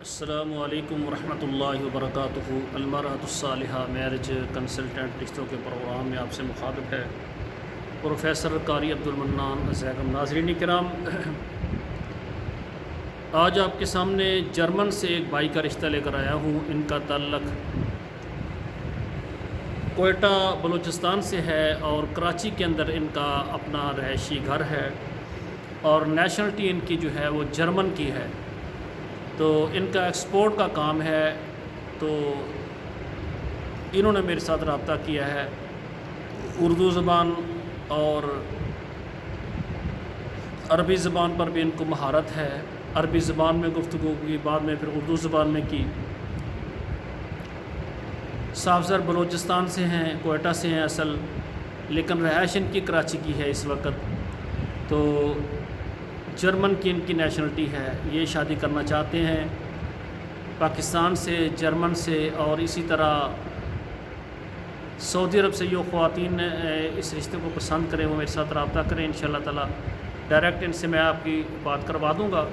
السلام علیکم ورحمۃ اللہ وبرکاتہ۔ المرأۃ الصالحہ میرج کنسلٹنٹ رشتوں کے پروگرام میں آپ سے مخاطب ہے پروفیسر قاری عبدالمنان ازیغم۔ ناظرین کرام، آج آپ کے سامنے جرمن سے ایک بھائی کا رشتہ لے کر آیا ہوں۔ ان کا تعلق کوئٹہ بلوچستان سے ہے اور کراچی کے اندر ان کا اپنا رہائشی گھر ہے اور نیشنلٹی ان کی جو ہے وہ جرمن کی ہے۔ تو ان کا ایکسپورٹ کا کام ہے، تو انہوں نے میرے ساتھ رابطہ کیا ہے۔ اردو زبان اور عربی زبان پر بھی ان کو مہارت ہے۔ عربی زبان میں گفتگو کی، بعد میں پھر اردو زبان میں کی۔ صاف زر بلوچستان سے ہیں، کوئٹہ سے ہیں اصل، لیکن رہائش ان کی کراچی کی ہے اس وقت۔ تو جرمن کی ان کی نیشنلٹی ہے۔ یہ شادی کرنا چاہتے ہیں پاکستان سے، جرمن سے، اور اسی طرح سعودی عرب سے۔ جو خواتین اس رشتے کو پسند کریں وہ میرے ساتھ رابطہ کریں، انشاءاللہ تعالی ڈائریکٹ ان سے میں آپ کی بات کروا دوں گا۔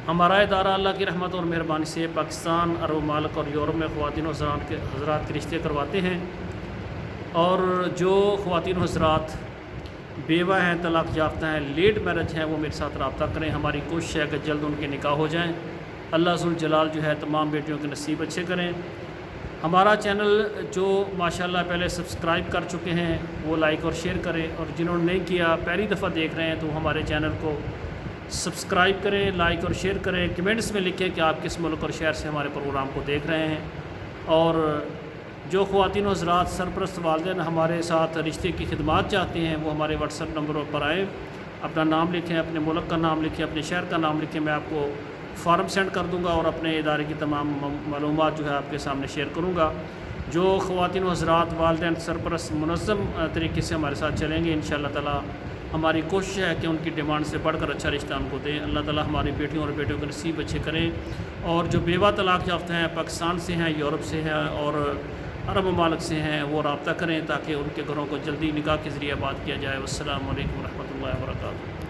ہمارا ادارہ اللہ کی رحمت اور مہربانی سے پاکستان، عرب ممالک اور یورپ میں خواتین و حضرات کے رشتے کرواتے ہیں، اور جو خواتین و حضرات بیوہ ہیں، طلاق یافتہ ہیں، لیٹ میرج ہیں، وہ میرے ساتھ رابطہ کریں۔ ہماری کوشش ہے کہ جلد ان کے نکاح ہو جائیں۔ اللہ ذوالجلال جو ہے تمام بیٹیوں کے نصیب اچھے کریں۔ ہمارا چینل جو ماشاءاللہ پہلے سبسکرائب کر چکے ہیں وہ لائک اور شیئر کریں، اور جنہوں نے نہیں کیا، پہلی دفعہ دیکھ رہے ہیں، تو ہمارے چینل کو سبسکرائب کریں، لائک اور شیئر کریں۔ کمنٹس میں لکھیں کہ آپ کس ملک اور شہر سے ہمارے پروگرام کو دیکھ رہے ہیں۔ اور جو خواتین و حضرات سرپرست والدین ہمارے ساتھ رشتے کی خدمات چاہتے ہیں، وہ ہمارے واٹس ایپ نمبروں پر آئیں، اپنا نام لکھیں، اپنے ملک کا نام لکھیں، اپنے شہر کا نام لکھیں۔ میں آپ کو فارم سینڈ کر دوں گا اور اپنے ادارے کی تمام معلومات جو ہے آپ کے سامنے شیئر کروں گا۔ جو خواتین و حضرات والدین سرپرست منظم طریقے سے ہمارے ساتھ چلیں گے، انشاءاللہ تعالی ہماری کوشش ہے کہ ان کی ڈیمانڈ سے بڑھ کر اچھا رشتہ ان کو دیں۔ اللہ تعالی ہماری بیٹیوں اور بیٹوں کے نصیب اچھے کریں۔ اور جو بیوہ طلاق یافتہ ہیں، پاکستان سے ہیں، یورپ سے ہیں اور عرب ممالک سے ہیں، وہ رابطہ کریں تاکہ ان کے گھروں کو جلدی نکاح کے ذریعے بات کیا جائے۔ والسلام علیکم ورحمۃ اللہ وبرکاتہ۔